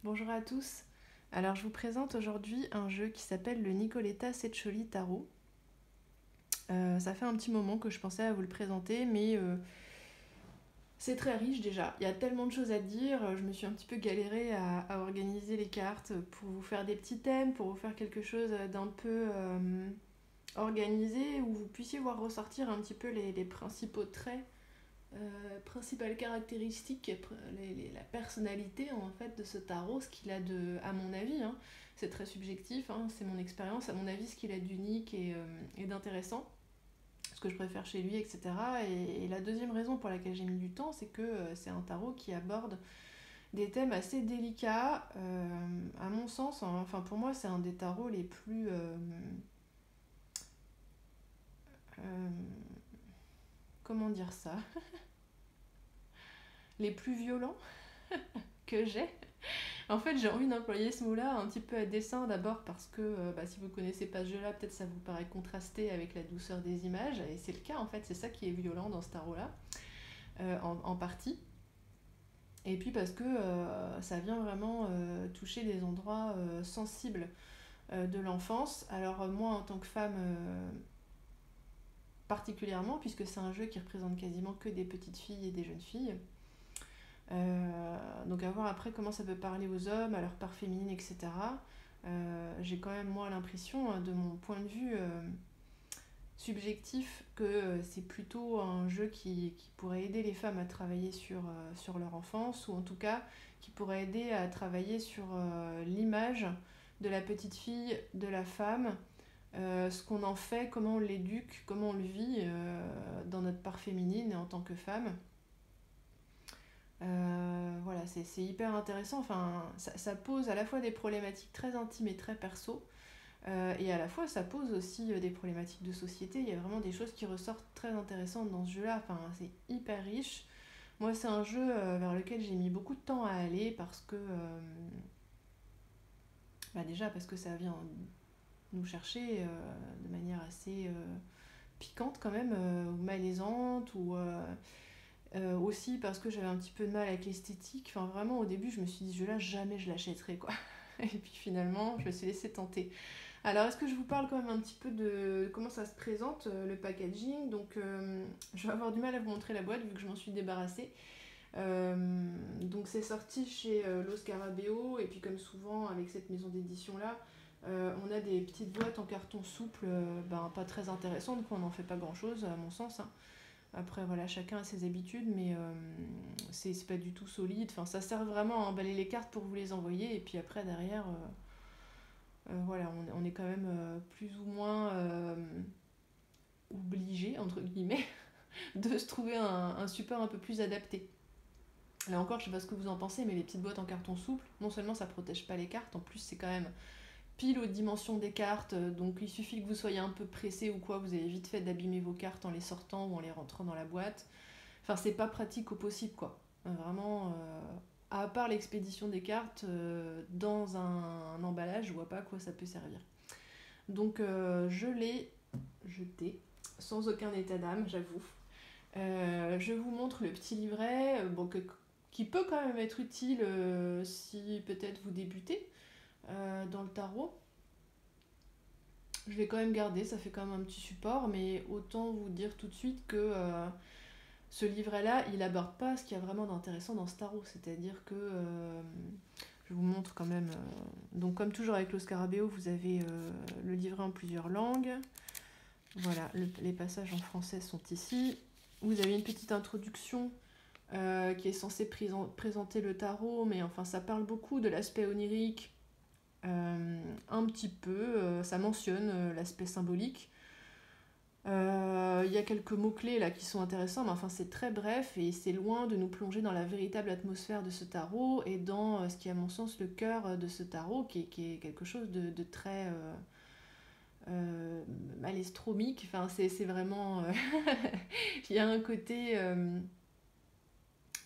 Bonjour à tous. Alors je vous présente aujourd'hui un jeu qui s'appelle le Nicoletta Seccioli Tarot. Ça fait un petit moment que je pensais à vous le présenter, mais c'est très riche déjà. Il y a tellement de choses à dire. Je me suis un petit peu galérée à organiser les cartes pour vous faire des petits thèmes, pour vous faire quelque chose d'un peu organisé où vous puissiez voir ressortir un petit peu les principaux traits, principales caractéristiques, la personnalité en fait de ce tarot, ce qu'il a de, à mon avis, hein, c'est très subjectif, hein, c'est mon expérience, à mon avis ce qu'il a d'unique et d'intéressant, ce que je préfère chez lui, etc. Et la deuxième raison pour laquelle j'ai mis du temps, c'est que c'est un tarot qui aborde des thèmes assez délicats, à mon sens, hein, enfin pour moi c'est un des tarots les plus... euh, comment dire ça, les plus violents que j'ai. En fait, j'ai envie d'employer ce mot-là un petit peu à dessein, d'abord parce que si vous connaissez pas ce jeu-là, peut-être ça vous paraît contrasté avec la douceur des images, et c'est le cas en fait, c'est ça qui est violent dans ce tarot-là, en partie. Et puis parce que ça vient vraiment toucher des endroits sensibles de l'enfance. Alors moi, en tant que femme, particulièrement, puisque c'est un jeu qui représente quasiment que des petites filles et des jeunes filles. Donc à voir après comment ça peut parler aux hommes, à leur part féminine, etc. J'ai quand même moi l'impression, de mon point de vue subjectif, que c'est plutôt un jeu qui pourrait aider les femmes à travailler sur leur enfance, ou en tout cas qui pourrait aider à travailler sur l'image de la petite fille, de la femme, ce qu'on en fait, comment on l'éduque, comment on le vit dans notre part féminine et en tant que femme. Voilà, c'est hyper intéressant. Enfin, ça pose à la fois des problématiques très intimes et très perso, et à la fois ça pose aussi des problématiques de société. Il y a vraiment des choses qui ressortent très intéressantes dans ce jeu-là. Enfin, c'est hyper riche. Moi, c'est un jeu vers lequel j'ai mis beaucoup de temps à aller parce que, déjà parce que ça vient nous chercher de manière assez piquante quand même, ou malaisante, ou aussi parce que j'avais un petit peu de mal avec l'esthétique. Enfin, vraiment, au début, je me suis dit, ce jeu-là, jamais je l'achèterai, quoi. Et puis finalement, je me suis laissée tenter. Alors, est-ce que je vous parle quand même un petit peu de comment ça se présente, le packaging? Donc, je vais avoir du mal à vous montrer la boîte vu que je m'en suis débarrassée. Donc, c'est sorti chez Lo Scarabeo. Et puis, comme souvent, avec cette maison d'édition-là, on a des petites boîtes en carton souple, pas très intéressantes, quoi. On n'en fait pas grand-chose, à mon sens, hein. Après, voilà, chacun a ses habitudes, mais c'est pas du tout solide. Enfin, ça sert vraiment à emballer les cartes pour vous les envoyer, et puis après, derrière, voilà, on est quand même plus ou moins obligé, entre guillemets, de se trouver un support un peu plus adapté. Là encore, je sais pas ce que vous en pensez, mais les petites boîtes en carton souple, non seulement ça protège pas les cartes, en plus c'est quand même pile aux dimensions des cartes, donc il suffit que vous soyez un peu pressé ou quoi, vous avez vite fait d'abîmer vos cartes en les sortant ou en les rentrant dans la boîte. Enfin, c'est pas pratique au possible, quoi. Vraiment, à part l'expédition des cartes, dans un emballage, je vois pas à quoi ça peut servir. Donc, je l'ai jeté, sans aucun état d'âme, j'avoue. Je vous montre le petit livret, qui peut quand même être utile si peut-être vous débutez dans le tarot. Je vais quand même garder, ça fait quand même un petit support, mais autant vous dire tout de suite que ce livret-là, il aborde pas ce qu'il y a vraiment d'intéressant dans ce tarot. C'est-à-dire que, je vous montre quand même, donc comme toujours avec le Scarabeo, vous avez le livret en plusieurs langues. Voilà, les passages en français sont ici. Vous avez une petite introduction qui est censée présenter le tarot, mais enfin ça parle beaucoup de l'aspect onirique, un petit peu, ça mentionne l'aspect symbolique. Il y a quelques mots-clés là qui sont intéressants, mais enfin c'est très bref et c'est loin de nous plonger dans la véritable atmosphère de ce tarot et dans ce qui est à mon sens le cœur de ce tarot, qui est quelque chose de très malestromique. Enfin, c'est vraiment... il y a un côté...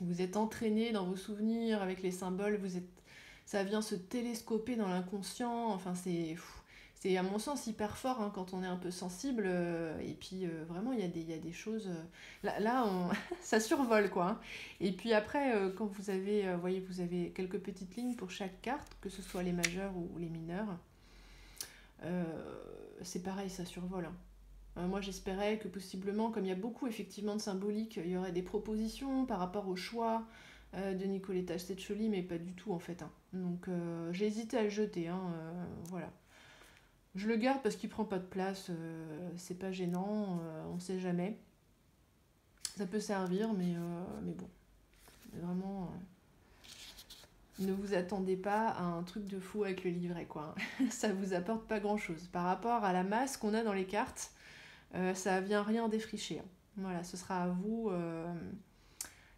vous êtes entraîné dans vos souvenirs avec les symboles, ça vient se télescoper dans l'inconscient, enfin c'est à mon sens hyper fort hein, quand on est un peu sensible. Et puis vraiment, il y a des choses. Ça survole quoi, hein. Et puis après, quand vous avez, voyez, vous avez quelques petites lignes pour chaque carte, que ce soit les majeurs ou les mineurs. Euh, c'est pareil, ça survole, hein. Moi j'espérais que possiblement, comme il y a beaucoup effectivement de symbolique, il y aurait des propositions par rapport au choix de Nicoletta Steccioli, mais pas du tout en fait, hein. Donc j'ai hésité à le jeter, hein, voilà. Je le garde parce qu'il prend pas de place, c'est pas gênant, on sait jamais. Ça peut servir, mais bon, vraiment, ne vous attendez pas à un truc de fou avec le livret, quoi. Ça vous apporte pas grand-chose. Par rapport à la masse qu'on a dans les cartes, ça vient rien défricher, hein. Voilà, ce sera à vous.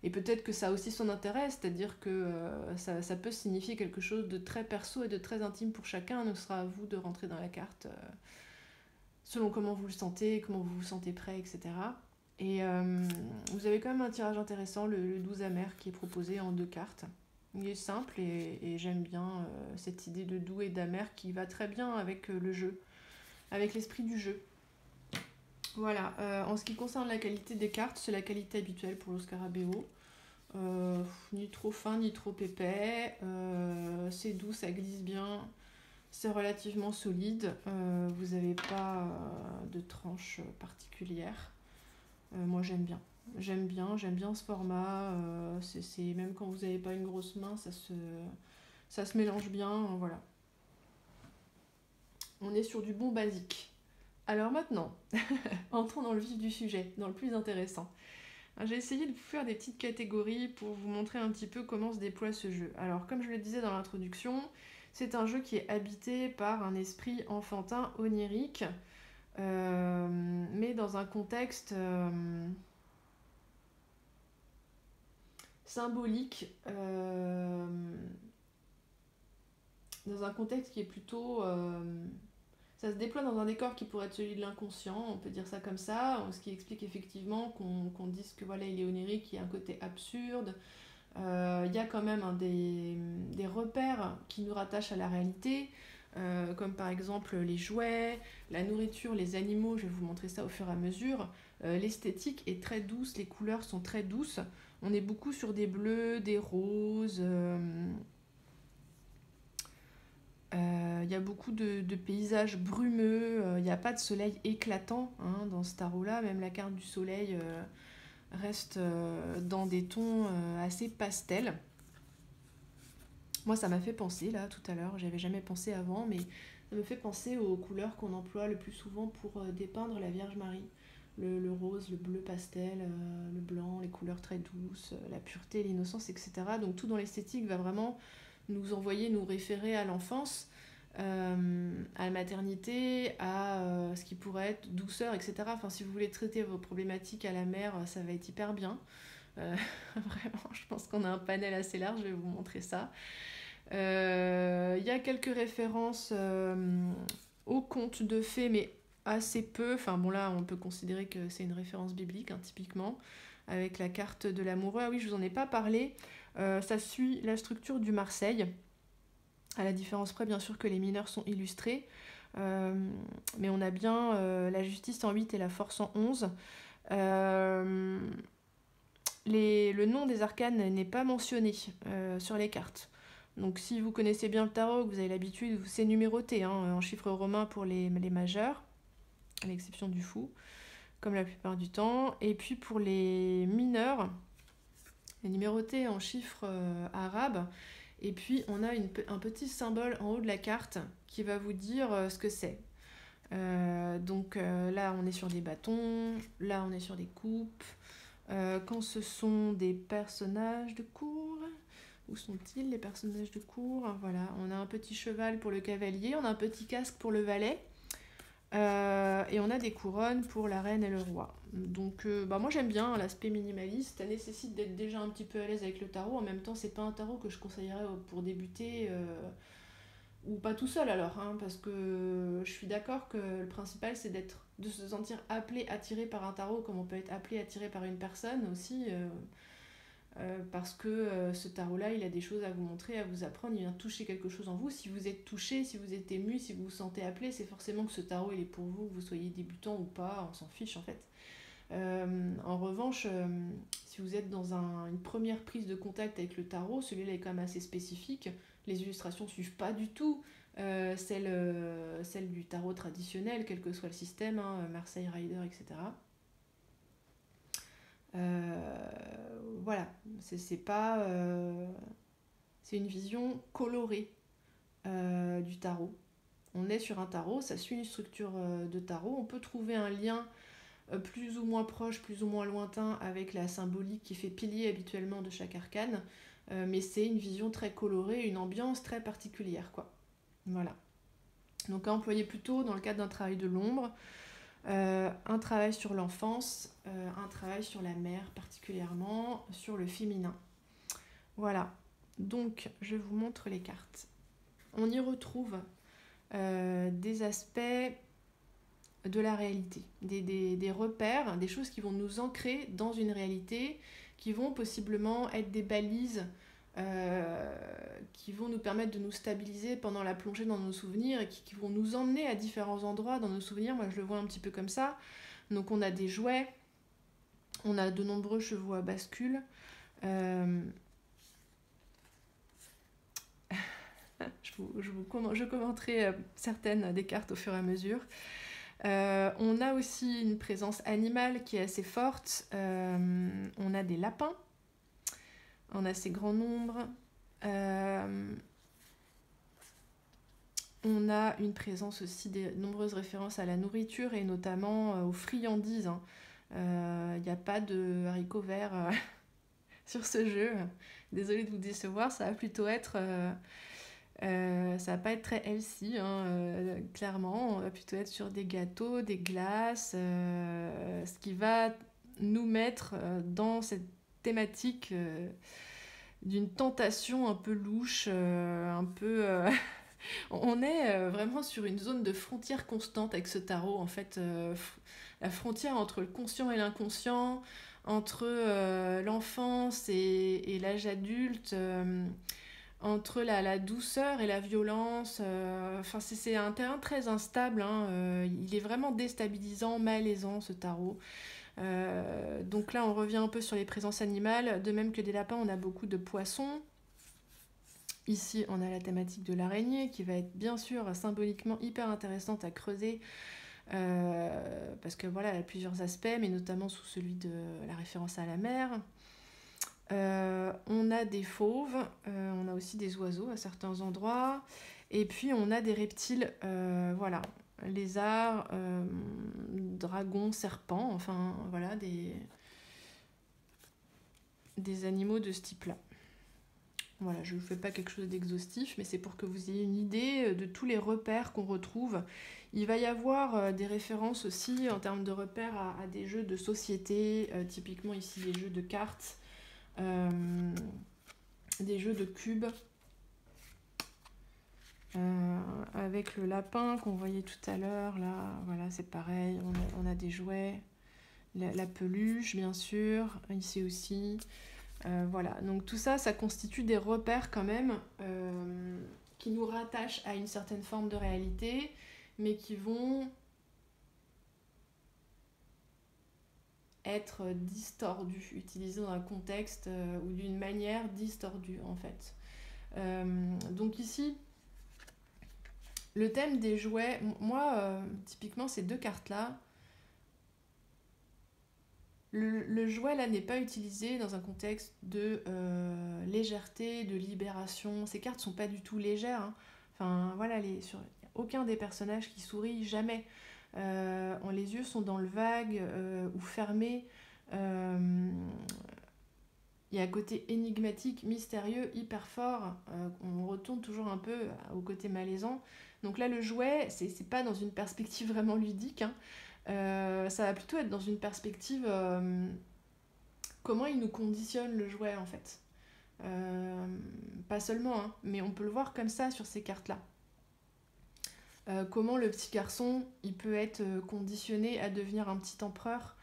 Et peut-être que ça a aussi son intérêt, c'est-à-dire que ça peut signifier quelque chose de très perso et de très intime pour chacun. Donc ce sera à vous de rentrer dans la carte selon comment vous le sentez, comment vous vous sentez prêt, etc. Et vous avez quand même un tirage intéressant, le 12 amer, qui est proposé en 2 cartes. Il est simple et j'aime bien cette idée de doux et d'amer qui va très bien avec le jeu, avec l'esprit du jeu. Voilà, en ce qui concerne la qualité des cartes, c'est la qualité habituelle pour le Scarabeo. Ni trop fin, ni trop épais. C'est doux, ça glisse bien. C'est relativement solide. Vous n'avez pas de tranche particulière. Moi, j'aime bien. J'aime bien ce format. Même quand vous n'avez pas une grosse main, ça se mélange bien. Voilà. On est sur du bon basique. Alors maintenant, entrons dans le vif du sujet, dans le plus intéressant. J'ai essayé de vous faire des petites catégories pour vous montrer un petit peu comment se déploie ce jeu. Alors, comme je le disais dans l'introduction, c'est un jeu qui est habité par un esprit enfantin onirique, mais dans un contexte symbolique, dans un contexte qui est plutôt... ça se déploie dans un décor qui pourrait être celui de l'inconscient, on peut dire ça comme ça, ce qui explique effectivement qu'on dise que voilà, il est onirique, il y a un côté absurde. Il y a quand même des repères qui nous rattachent à la réalité, comme par exemple les jouets, la nourriture, les animaux, je vais vous montrer ça au fur et à mesure. L'esthétique est très douce, les couleurs sont très douces. On est beaucoup sur des bleus, des roses. Il y a beaucoup de paysages brumeux, il n'y a pas de soleil éclatant hein, dans ce tarot-là, même la carte du soleil reste dans des tons assez pastels. Moi, ça m'a fait penser, là, tout à l'heure, j'avais jamais pensé avant, mais ça me fait penser aux couleurs qu'on emploie le plus souvent pour dépeindre la Vierge Marie. Le rose, le bleu pastel, le blanc, les couleurs très douces, la pureté, l'innocence, etc. Donc tout dans l'esthétique va vraiment nous envoyer, nous référer à l'enfance, à la maternité, à ce qui pourrait être douceur, etc. Enfin, si vous voulez traiter vos problématiques à la mère, ça va être hyper bien. Vraiment, je pense qu'on a un panel assez large, je vais vous montrer ça. Il y a quelques références aux contes de fées, mais assez peu. Enfin bon, là, on peut considérer que c'est une référence biblique, hein, typiquement, avec la carte de l'amoureux. Ah oui, je vous en ai pas parlé. Ça suit la structure du Marseille, à la différence près, bien sûr, que les mineurs sont illustrés. Mais on a bien la justice en 8 et la force en 11. Le nom des arcanes n'est pas mentionné sur les cartes. Donc si vous connaissez bien le tarot, que vous avez l'habitude, c'est numéroté hein, en chiffres romains pour les majeurs, à l'exception du fou, comme la plupart du temps. Et puis pour les mineurs, c'est numéroté en chiffres arabes. Et puis on a un petit symbole en haut de la carte qui va vous dire ce que c'est. Donc là on est sur des bâtons, là on est sur des coupes. Quand ce sont des personnages de cour, où sont-ils les personnages de cour? Voilà, on a un petit cheval pour le cavalier, on a un petit casque pour le valet, et on a des couronnes pour la reine et le roi. Donc moi j'aime bien l'aspect minimaliste, ça nécessite d'être déjà un petit peu à l'aise avec le tarot, en même temps c'est pas un tarot que je conseillerais pour débuter, ou pas tout seul alors, hein, parce que je suis d'accord que le principal c'est de se sentir appelé, attiré par un tarot, comme on peut être appelé, attiré par une personne aussi. parce que ce tarot-là, il a des choses à vous montrer, à vous apprendre, il vient toucher quelque chose en vous. Si vous êtes touché, si vous êtes ému, si vous vous sentez appelé, c'est forcément que ce tarot, il est pour vous, que vous soyez débutant ou pas, on s'en fiche en fait. En revanche, si vous êtes dans une première prise de contact avec le tarot, celui-là est quand même assez spécifique. Les illustrations ne suivent pas du tout celle du tarot traditionnel, quel que soit le système, hein, Marseille Rider, etc. Voilà, c'est pas, c'est une vision colorée du tarot. On est sur un tarot, ça suit une structure de tarot. On peut trouver un lien plus ou moins proche, plus ou moins lointain avec la symbolique qui fait pilier habituellement de chaque arcane, mais c'est une vision très colorée, une ambiance très particulière, quoi. Voilà. Donc à employer plutôt dans le cadre d'un travail de l'ombre, un travail sur l'enfance, un travail sur la mère particulièrement, sur le féminin. Voilà. Donc je vous montre les cartes. On y retrouve des aspects de la réalité, des repères, des choses qui vont nous ancrer dans une réalité, qui vont possiblement être des balises qui vont nous permettre de nous stabiliser pendant la plongée dans nos souvenirs et qui vont nous emmener à différents endroits dans nos souvenirs. Moi, je le vois un petit peu comme ça. Donc, on a des jouets, on a de nombreux chevaux à bascule. Je commenterai certaines des cartes au fur et à mesure. On a aussi une présence animale qui est assez forte. On a des lapins en assez grand nombre. On a une présence aussi des nombreuses références à la nourriture et notamment aux friandises. Il n'y a pas de haricots verts sur ce jeu. Désolée de vous décevoir, ça va plutôt être... ça va pas être très healthy, clairement. On va plutôt être sur des gâteaux, des glaces, ce qui va nous mettre dans cette thématique d'une tentation un peu louche, un peu... On est vraiment sur une zone de frontière constante avec ce tarot, en fait. La frontière entre le conscient et l'inconscient, entre l'enfance et l'âge adulte... entre la douceur et la violence, c'est un terrain très instable, il est vraiment déstabilisant, malaisant ce tarot. Donc là on revient un peu sur les présences animales, de même que des lapins on a beaucoup de poissons. Ici on a la thématique de l'araignée qui va être bien sûr symboliquement hyper intéressante à creuser, parce que voilà elle a plusieurs aspects, mais notamment sous celui de la référence à la mer. On a des fauves, on a aussi des oiseaux à certains endroits, et puis on a des reptiles, voilà, lézards, dragons, serpents, enfin voilà, des animaux de ce type-là. Voilà, je ne vous fais pas quelque chose d'exhaustif, mais c'est pour que vous ayez une idée de tous les repères qu'on retrouve. Il va y avoir des références aussi en termes de repères à des jeux de société, typiquement ici les jeux de cartes, des jeux de cubes, avec le lapin qu'on voyait tout à l'heure. Là, voilà, c'est pareil, on a des jouets, la peluche bien sûr, ici aussi. Voilà, donc tout ça, ça constitue des repères quand même qui nous rattachent à une certaine forme de réalité, mais qui vont être distordus, utilisés dans un contexte ou d'une manière distordue en fait. Donc ici, le thème des jouets, moi, typiquement ces deux cartes-là, le jouet là n'est pas utilisé dans un contexte de légèreté, de libération. Ces cartes sont pas du tout légères, hein. Enfin voilà, aucun des personnages qui sourit jamais. Les yeux sont dans le vague ou fermés. Il y a un côté énigmatique, mystérieux, hyper fort. On retourne toujours un peu au côté malaisant. Donc là, le jouet, c'est pas dans une perspective vraiment ludique, hein. Ça va plutôt être dans une perspective comment il nous conditionne le jouet en fait. Pas seulement, hein, mais on peut le voir comme ça sur ces cartes-là. Comment le petit garçon il peut être conditionné à devenir un petit empereur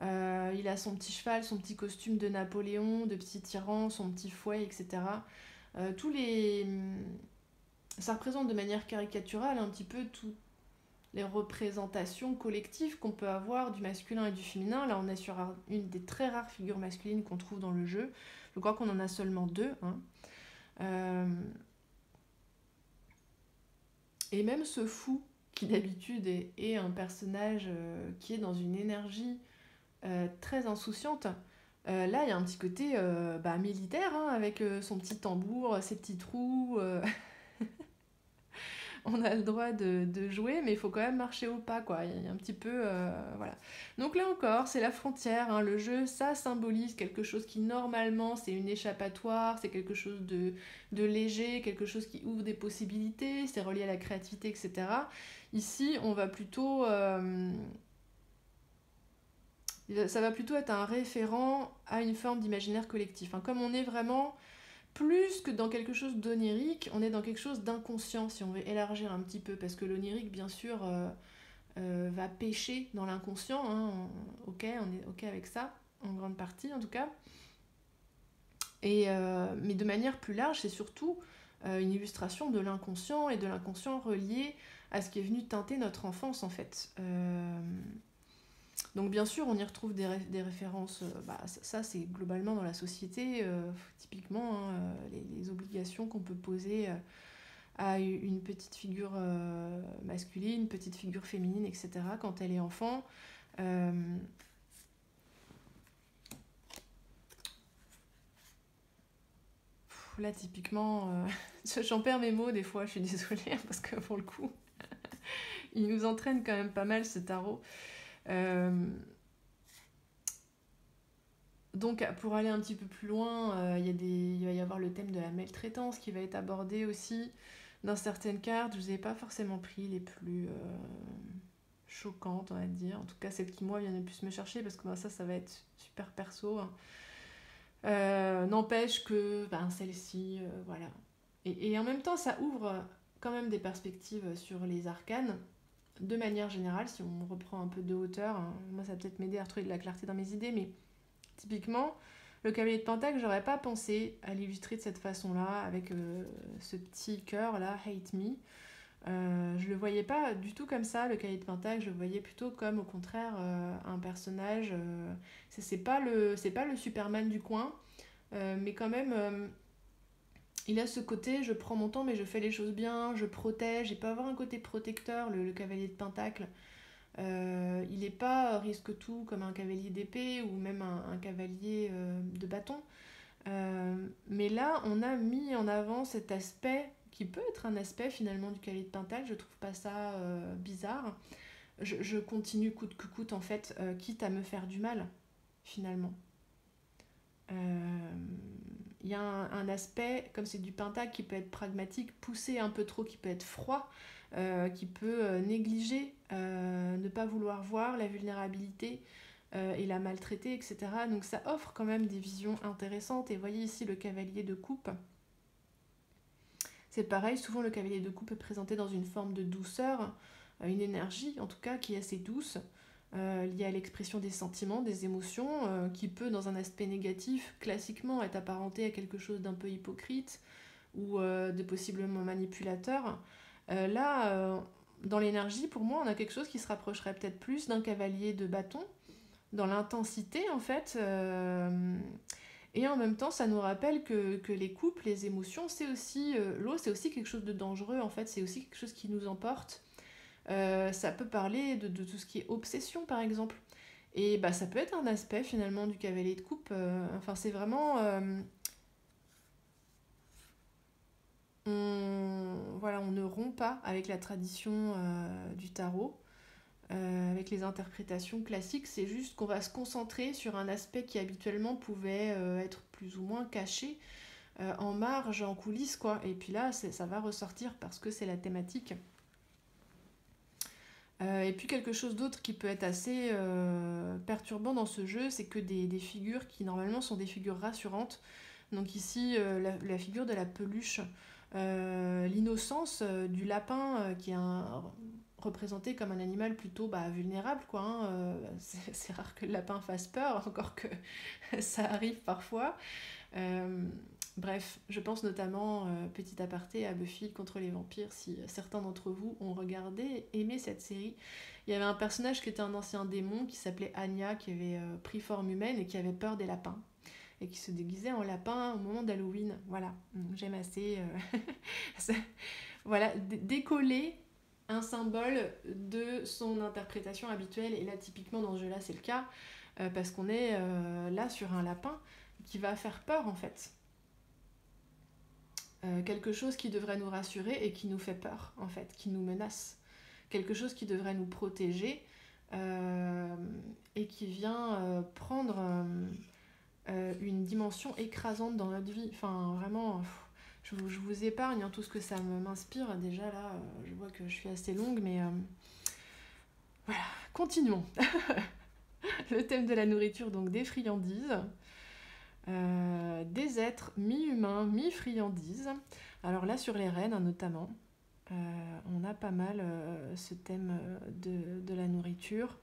Il a son petit cheval, son petit costume de Napoléon, de petit tyran, son petit fouet, etc. Tous les... Ça représente de manière caricaturale un petit peu toutes les représentations collectives qu'on peut avoir du masculin et du féminin. Là, on est sur une des très rares figures masculines qu'on trouve dans le jeu. Je crois qu'on en a seulement 2. Hein. Et même ce fou, qui d'habitude est un personnage qui est dans une énergie très insouciante, là il y a un petit côté militaire, hein, avec son petit tambour, ses petits trous. On a le droit de jouer, mais il faut quand même marcher au pas, quoi. Il y a un petit peu... voilà. Donc là encore, c'est la frontière, hein. Le jeu, ça symbolise quelque chose qui, normalement, c'est une échappatoire, c'est quelque chose de léger, quelque chose qui ouvre des possibilités, c'est relié à la créativité, etc. Ici, on va plutôt... ça va plutôt être un référent à une forme d'imaginaire collectif. Hein. Comme on est vraiment... Plus que dans quelque chose d'onirique, on est dans quelque chose d'inconscient, si on veut élargir un petit peu, parce que l'onirique, bien sûr, va pêcher dans l'inconscient, hein. Ok, on est ok avec ça, en grande partie en tout cas. Mais de manière plus large, c'est surtout une illustration de l'inconscient, et de l'inconscient relié à ce qui est venu teinter notre enfance, en fait. Donc bien sûr, on y retrouve des références, ça c'est globalement dans la société, typiquement, hein, les obligations qu'on peut poser à une petite figure masculine, une petite figure féminine, etc. quand elle est enfant. Là typiquement, j'en perds mes mots des fois, je suis désolée, parce que pour le coup, il nous entraîne quand même pas mal ce tarot. Donc pour aller un petit peu plus loin, il va y avoir le thème de la maltraitance qui va être abordé aussi dans certaines cartes. Je ne vous ai pas forcément pris les plus choquantes, on va dire. En tout cas, celles qui, moi, viennent le plus me chercher, parce que ça va être super perso. Hein. N'empêche que celle-ci, voilà. Et en même temps, ça ouvre quand même des perspectives sur les arcanes. De manière générale, si on reprend un peu de hauteur, hein, moi ça va peut-être m'aider à retrouver de la clarté dans mes idées, mais typiquement, le cavalier de Pentacle, j'aurais pas pensé à l'illustrer de cette façon-là, avec ce petit cœur là, Hate Me. Je le voyais pas du tout comme ça, le cavalier de Pentacle, je le voyais plutôt comme au contraire un personnage. C'est pas le Superman du coin, mais quand même. Il a ce côté, je prends mon temps mais je fais les choses bien, je protège, il peut avoir un côté protecteur, le cavalier de Pentacle. Il n'est pas risque tout comme un cavalier d'épée ou même un cavalier de bâton. Mais là, on a mis en avant cet aspect qui peut être un aspect finalement du cavalier de Pentacle. Je trouve pas ça bizarre. Je continue coûte que coûte en fait, quitte à me faire du mal finalement. Il y a un aspect, comme c'est du pentacle, qui peut être pragmatique, poussé un peu trop, qui peut être froid, qui peut négliger, ne pas vouloir voir la vulnérabilité et la maltraiter, etc. Donc ça offre quand même des visions intéressantes. Et voyez ici le cavalier de coupe. C'est pareil, souvent le cavalier de coupe est présenté dans une forme de douceur, une énergie en tout cas qui est assez douce, liée à l'expression des sentiments, des émotions, qui peut dans un aspect négatif classiquement être apparenté à quelque chose d'un peu hypocrite ou de possiblement manipulateur. Là, dans l'énergie, pour moi, on a quelque chose qui se rapprocherait peut-être plus d'un cavalier de bâton, dans l'intensité en fait. Et en même temps, ça nous rappelle que les couples, les émotions, c'est aussi... l'eau, c'est aussi quelque chose de dangereux, en fait. C'est aussi quelque chose qui nous emporte. Ça peut parler de tout ce qui est obsession, par exemple. Et ça peut être un aspect, finalement, du cavalier de coupe. C'est vraiment... on ne rompt pas avec la tradition du tarot. Avec les interprétations classiques, c'est juste qu'on va se concentrer sur un aspect qui habituellement pouvait être plus ou moins caché en marge, en coulisses, quoi. Et puis là, ça va ressortir parce que c'est la thématique. Et puis quelque chose d'autre qui peut être assez perturbant dans ce jeu, c'est que des figures qui normalement sont des figures rassurantes. Donc ici, la figure de la peluche, l'innocence du lapin qui est représenté comme un animal plutôt vulnérable, quoi. Hein. C'est rare que le lapin fasse peur, encore que ça arrive parfois. Euh, Bref, je pense notamment, petit aparté, à Buffy contre les vampires, si certains d'entre vous ont regardé, aimé cette série. Il y avait un personnage qui était un ancien démon qui s'appelait Anya, qui avait pris forme humaine et qui avait peur des lapins. Et qui se déguisait en lapin au moment d'Halloween. Voilà, j'aime assez... voilà, décoller un symbole de son interprétation habituelle. Et là, typiquement, dans ce jeu-là, c'est le cas, parce qu'on est là sur un lapin qui va faire peur, en fait. Quelque chose qui devrait nous rassurer et qui nous fait peur, en fait, qui nous menace. Quelque chose qui devrait nous protéger et qui vient prendre une dimension écrasante dans notre vie. Enfin, vraiment, je vous épargne tout ce que ça m'inspire. Déjà, là, je vois que je suis assez longue, mais voilà, continuons. Le thème de la nourriture, donc des friandises. Des êtres mi-humains, mi-friandises. Alors là, sur les rennes, notamment, on a pas mal ce thème de la nourriture.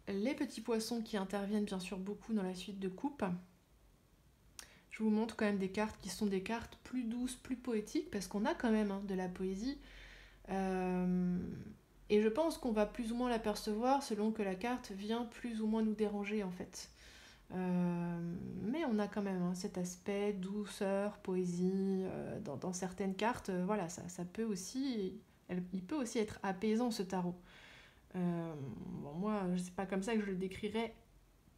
Les petits poissons qui interviennent bien sûr beaucoup dans la suite de coupe. Je vous montre quand même des cartes qui sont des cartes plus douces, plus poétiques, parce qu'on a quand même de la poésie. Et je pense qu'on va plus ou moins l'apercevoir selon que la carte vient plus ou moins nous déranger en fait. Mais on a quand même cet aspect douceur, poésie dans certaines cartes. Voilà, ça peut aussi, il peut aussi être apaisant ce tarot. Bon, moi, c'est pas comme ça que je le décrirais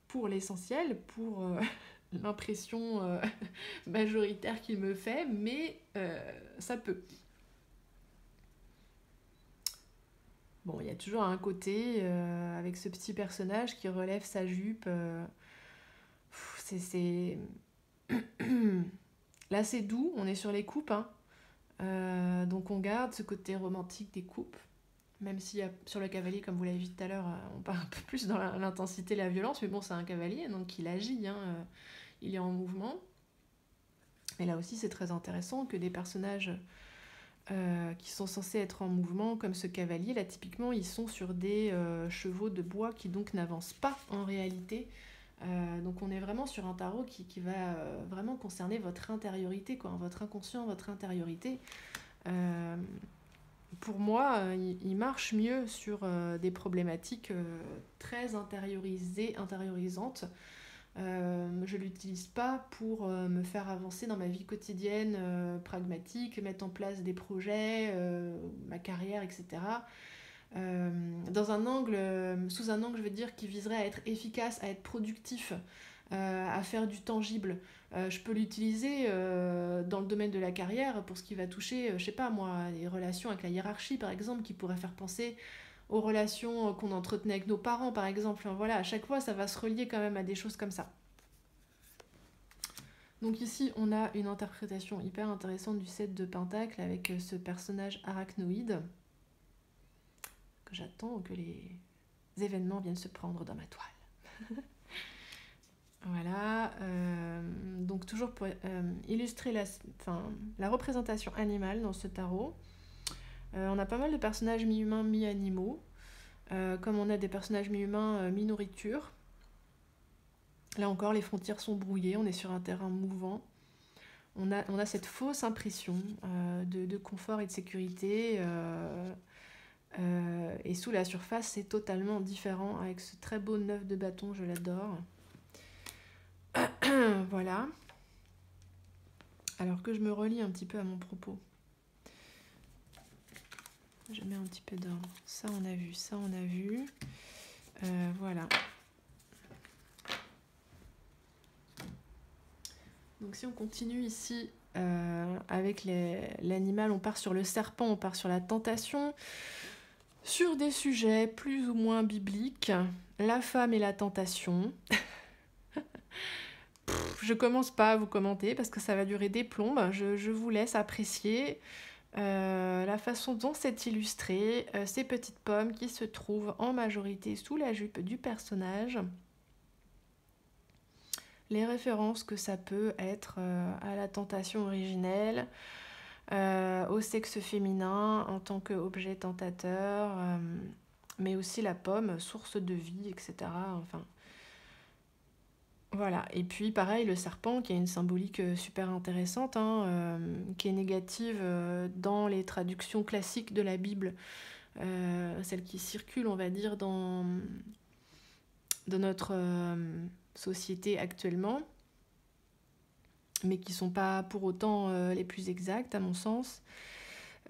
pour l'essentiel, pour l'impression majoritaire qu'il me fait, mais ça peut. Bon, il y a toujours un côté avec ce petit personnage qui relève sa jupe. C'est... Là, c'est doux, on est sur les coupes. Hein. Donc on garde ce côté romantique des coupes. Même si sur le cavalier, comme vous l'avez vu tout à l'heure, on part un peu plus dans l'intensité et la violence. Mais bon, c'est un cavalier, donc il agit. Il est en mouvement. Mais là aussi, c'est très intéressant que des personnages... qui sont censés être en mouvement, comme ce cavalier, là typiquement ils sont sur des chevaux de bois qui donc n'avancent pas en réalité. Donc on est vraiment sur un tarot qui va vraiment concerner votre intériorité, quoi, votre inconscient, votre intériorité. Pour moi, il marche mieux sur des problématiques très intériorisantes. Je ne l'utilise pas pour me faire avancer dans ma vie quotidienne pragmatique, mettre en place des projets, ma carrière, etc. Sous un angle, je veux dire, qui viserait à être efficace, à être productif, à faire du tangible. Je peux l'utiliser dans le domaine de la carrière pour ce qui va toucher, je sais pas moi, les relations avec la hiérarchie, par exemple, qui pourrait faire penser aux relations qu'on entretenait avec nos parents, par exemple. Voilà, à chaque fois, ça va se relier quand même à des choses comme ça. Donc ici, on a une interprétation hyper intéressante du 7 de Pentacle avec ce personnage arachnoïde que j'attends que les événements viennent se prendre dans ma toile. Voilà. Donc toujours pour illustrer la représentation animale dans ce tarot. On a pas mal de personnages mi-humains, mi-animaux. Comme on a des personnages mi-humains, mi-nourriture. Là encore, les frontières sont brouillées, on est sur un terrain mouvant. On a cette fausse impression de confort et de sécurité. Et sous la surface, c'est totalement différent avec ce très beau 9 de bâton, je l'adore. Voilà. Alors que je me relie un petit peu à mon propos. Je mets un petit peu d'ordre. Ça, on a vu, ça, on a vu. Voilà. Donc si on continue ici avec l'animal, on part sur le serpent, on part sur la tentation, sur des sujets plus ou moins bibliques, la femme et la tentation. Je commence pas à vous commenter parce que ça va durer des plombes, je vous laisse apprécier la façon dont c'est illustré, ces petites pommes qui se trouvent en majorité sous la jupe du personnage. les références que ça peut être à la tentation originelle, au sexe féminin en tant qu'objet tentateur, mais aussi la pomme, source de vie, etc. Enfin, voilà. Et puis pareil, le serpent qui a une symbolique super intéressante, hein, qui est négative dans les traductions classiques de la Bible, celles qui circulent, on va dire, dans notre société actuellement, mais qui ne sont pas pour autant les plus exactes à mon sens.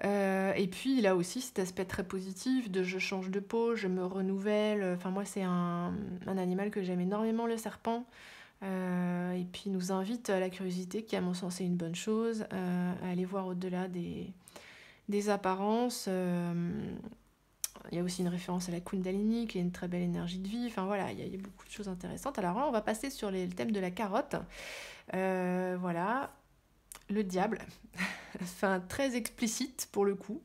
Et puis il a aussi cet aspect très positif de je change de peau, je me renouvelle. Enfin moi c'est un animal que j'aime énormément, le serpent. Et puis il nous invite à la curiosité, qui à mon sens est une bonne chose, à aller voir au-delà des apparences. Il y a aussi une référence à la Kundalini, qui est une très belle énergie de vie. Enfin voilà, il y a beaucoup de choses intéressantes. Alors là, on va passer sur le thème de la carotte. Voilà, le diable. Enfin, très explicite pour le coup.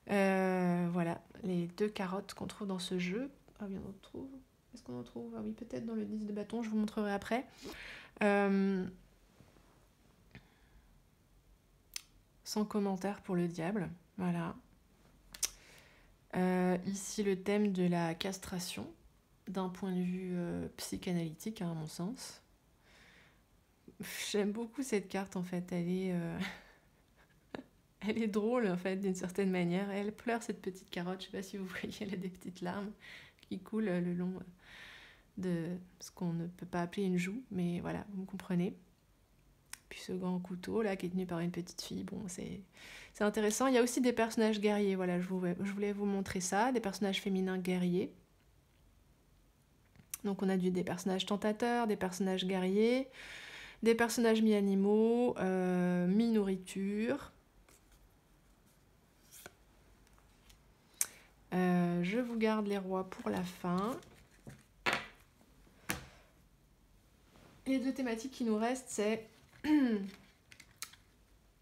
Voilà, les 2 carottes qu'on trouve dans ce jeu. Ah oui, on en trouve. Est-ce qu'on en trouve? Ah oui, peut-être dans le 10 de bâton, je vous montrerai après. Sans commentaire pour le diable. Voilà. Ici, le thème de la castration, d'un point de vue psychanalytique, hein, à mon sens. J'aime beaucoup cette carte, en fait. Elle est drôle, en fait, d'une certaine manière. Elle pleure, cette petite carotte. Je sais pas si vous voyez, elle a des petites larmes qui coulent le long de ce qu'on ne peut pas appeler une joue. Mais voilà, vous me comprenez. Puis ce grand couteau, là, qui est tenu par une petite fille. Bon, c'est intéressant. Il y a aussi des personnages guerriers. Voilà, je voulais vous montrer ça. Des personnages féminins guerriers. Donc on a des personnages tentateurs, des personnages guerriers, des personnages mi-animaux, mi-nourriture. Je vous garde les rois pour la fin. Les 2 thématiques qui nous restent, c'est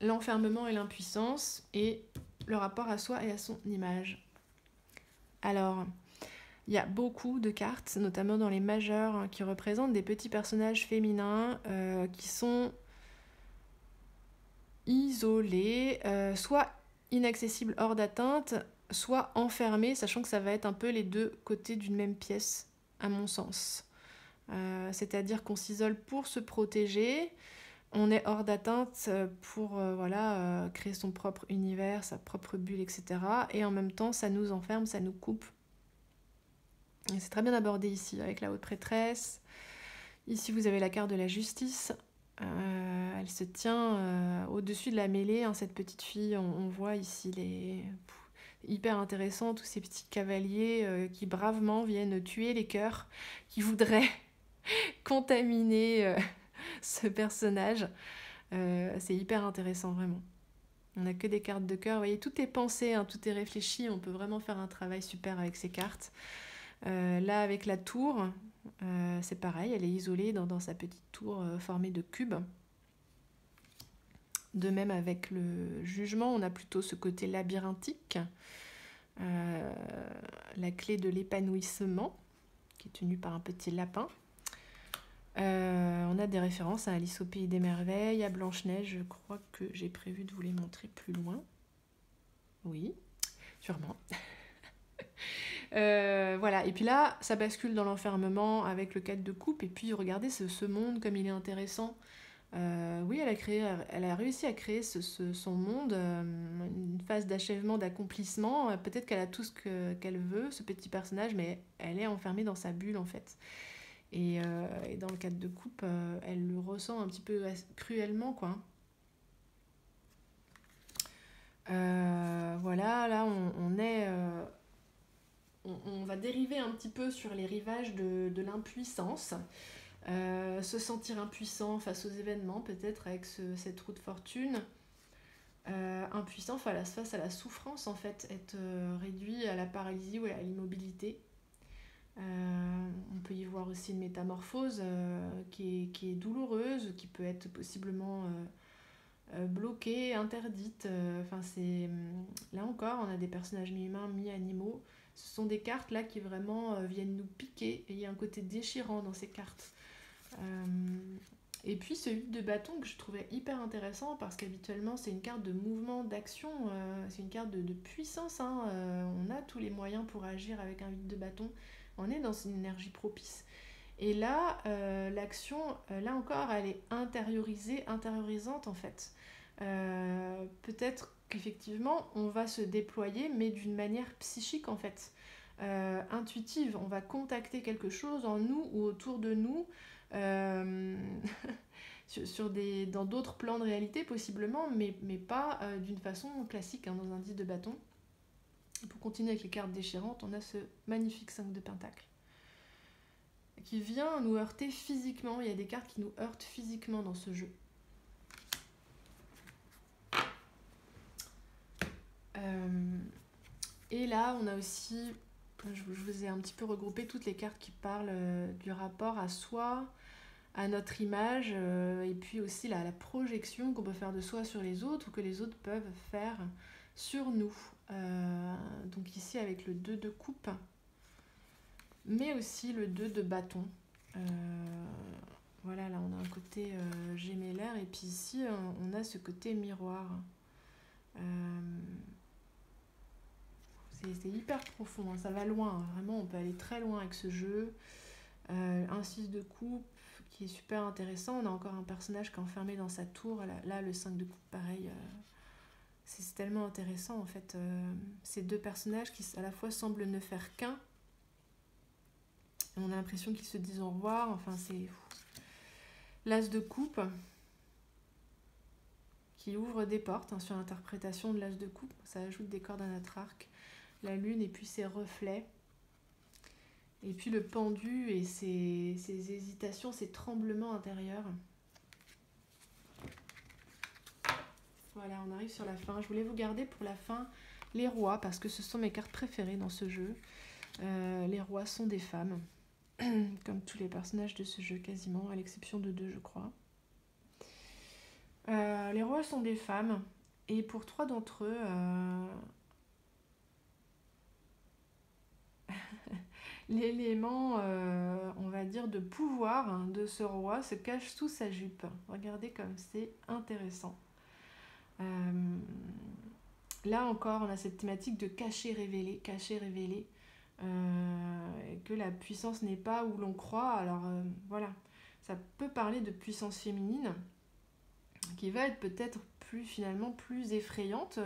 l'enfermement et l'impuissance, et le rapport à soi et à son image. Alors, il y a beaucoup de cartes, notamment dans les majeures, hein, qui représentent des petits personnages féminins qui sont isolés, soit inaccessibles hors d'atteinte, soit enfermés, sachant que ça va être un peu les 2 côtés d'une même pièce, à mon sens. C'est-à-dire qu'on s'isole pour se protéger, on est hors d'atteinte pour créer son propre univers, sa propre bulle, etc. Et en même temps, ça nous enferme, ça nous coupe. Et c'est très bien abordé ici, avec la haute prêtresse. Ici, vous avez la carte de la justice. Elle se tient au-dessus de la mêlée, hein, cette petite fille. On voit ici hyper intéressant, tous ces petits cavaliers qui bravement viennent tuer les cœurs, qui voudraient contaminer ce personnage. C'est hyper intéressant, vraiment. On n'a que des cartes de cœur. Vous voyez, tout est pensé, hein, tout est réfléchi. On peut vraiment faire un travail super avec ces cartes. Là, avec la tour, c'est pareil. Elle est isolée dans sa petite tour formée de cubes. De même, avec le jugement, on a plutôt ce côté labyrinthique. La clé de l'épanouissement, qui est tenue par un petit lapin. On a des références à Alice au Pays des Merveilles, à Blanche-Neige. Je crois que j'ai prévu de vous les montrer plus loin. Oui, sûrement. Voilà, et puis là, ça bascule dans l'enfermement avec le 4 de coupe. Et puis regardez ce monde comme il est intéressant. Oui, elle a réussi à créer son monde, une phase d'achèvement, d'accomplissement. Peut-être qu'elle a tout ce qu'elle veut, ce petit personnage, mais elle est enfermée dans sa bulle en fait. Et dans le 4 de coupe, elle le ressent un petit peu cruellement, quoi. Voilà, là on est... on va dériver un petit peu sur les rivages de l'impuissance. Se sentir impuissant face aux événements, peut-être avec cette roue de fortune. Impuissant face à la souffrance, en fait, être réduit à la paralysie ou à l'immobilité. On peut y voir aussi une métamorphose qui est douloureuse, qui peut être possiblement bloquée, interdite. Là encore, on a des personnages mi-humains, mi-animaux. Ce sont des cartes là qui vraiment viennent nous piquer, et il y a un côté déchirant dans ces cartes. Et puis ce 8 de bâton que je trouvais hyper intéressant parce qu'habituellement c'est une carte de mouvement, d'action, c'est une carte de puissance, hein, on a tous les moyens pour agir avec un 8 de bâton, on est dans une énergie propice. Et là, l'action, là encore, elle est intériorisante en fait. Peut-être qu'effectivement on va se déployer mais d'une manière psychique en fait. Intuitive, on va contacter quelque chose en nous ou autour de nous, euh, dans d'autres plans de réalité possiblement, mais pas d'une façon classique, hein, dans un 10 de bâton. Et pour continuer avec les cartes déchirantes, on a ce magnifique 5 de pentacle qui vient nous heurter physiquement. Il y a des cartes qui nous heurtent physiquement dans ce jeu. Et là, on a aussi, je vous ai un petit peu regroupé toutes les cartes qui parlent du rapport à soi, à notre image, et puis aussi la projection qu'on peut faire de soi sur les autres ou que les autres peuvent faire sur nous. Donc ici avec le 2 de coupe, mais aussi le 2 de bâton. Voilà, là on a un côté gémellaire, et puis ici on a ce côté miroir. C'est hyper profond, hein, ça va loin, hein, vraiment on peut aller très loin avec ce jeu. Un 6 de coupe qui est super intéressant, on a encore un personnage qui est enfermé dans sa tour, là le 5 de coupe pareil, c'est tellement intéressant en fait, ces deux personnages qui à la fois semblent ne faire qu'un, on a l'impression qu'ils se disent au revoir, enfin c'est l'as de coupe qui ouvre des portes, hein, sur l'interprétation de l'as de coupe, ça ajoute des cordes à notre arc, la lune et puis ses reflets, et puis le pendu et ses hésitations, ses tremblements intérieurs. Voilà, on arrive sur la fin. Je voulais vous garder pour la fin les rois, parce que ce sont mes cartes préférées dans ce jeu. Les rois sont des femmes, comme tous les personnages de ce jeu quasiment, à l'exception de 2 je crois. Les rois sont des femmes, et pour 3 d'entre eux, l'élément, on va dire, de pouvoir, hein, de ce roi se cache sous sa jupe. Regardez comme c'est intéressant. Là encore, on a cette thématique de cacher, révéler, que la puissance n'est pas où l'on croit. Alors voilà, ça peut parler de puissance féminine, qui va être peut-être finalement plus effrayante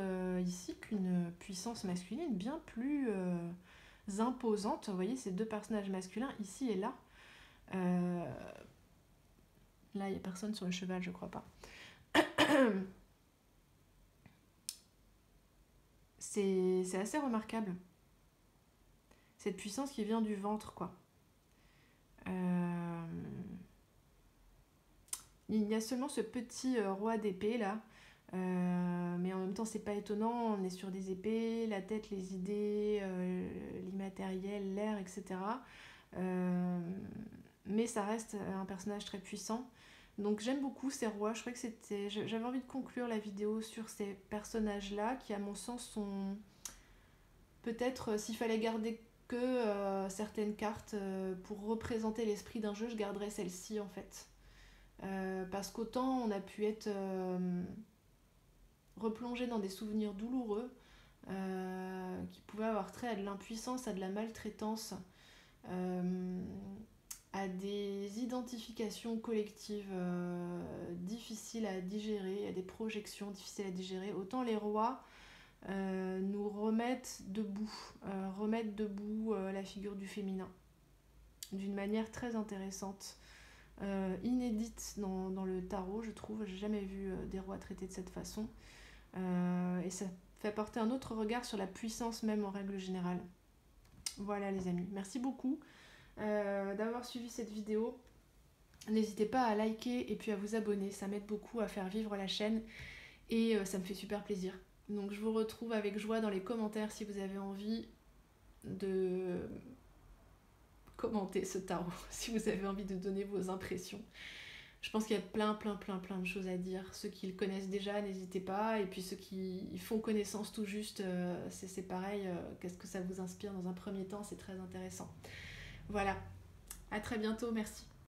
ici qu'une puissance masculine, bien plus imposante. Vous voyez ces deux personnages masculins ici et là. Là, il n'y a personne sur le cheval, je crois pas. C'est assez remarquable. Cette puissance qui vient du ventre, quoi. Il y a seulement ce petit roi d'épée, là. Mais en même temps, c'est pas étonnant. On est sur des épées, la tête, les idées, l'immatériel, l'air, etc. Mais ça reste un personnage très puissant. Donc j'aime beaucoup ces rois. Je crois que j'avais envie de conclure la vidéo sur ces personnages-là qui, à mon sens, sont peut-être, s'il fallait garder que certaines cartes pour représenter l'esprit d'un jeu, je garderais celle-ci en fait. Parce qu'autant on a pu être replongé dans des souvenirs douloureux qui pouvaient avoir trait à de l'impuissance, à de la maltraitance, à des identifications collectives difficiles à digérer, à des projections difficiles à digérer, autant les rois nous remettent debout la figure du féminin d'une manière très intéressante, inédite dans le tarot, je trouve. J'ai jamais vu des rois traités de cette façon, et ça fait porter un autre regard sur la puissance même en règle générale. Voilà les amis, merci beaucoup d'avoir suivi cette vidéo. N'hésitez pas à liker et puis à vous abonner, ça m'aide beaucoup à faire vivre la chaîne et ça me fait super plaisir. Donc je vous retrouve avec joie dans les commentaires si vous avez envie de commenter ce tarot, si vous avez envie de donner vos impressions. Je pense qu'il y a plein de choses à dire. Ceux qui le connaissent déjà, n'hésitez pas. Et puis ceux qui font connaissance tout juste, c'est pareil. Qu'est-ce que ça vous inspire dans un premier temps? C'est très intéressant. Voilà, à très bientôt, merci.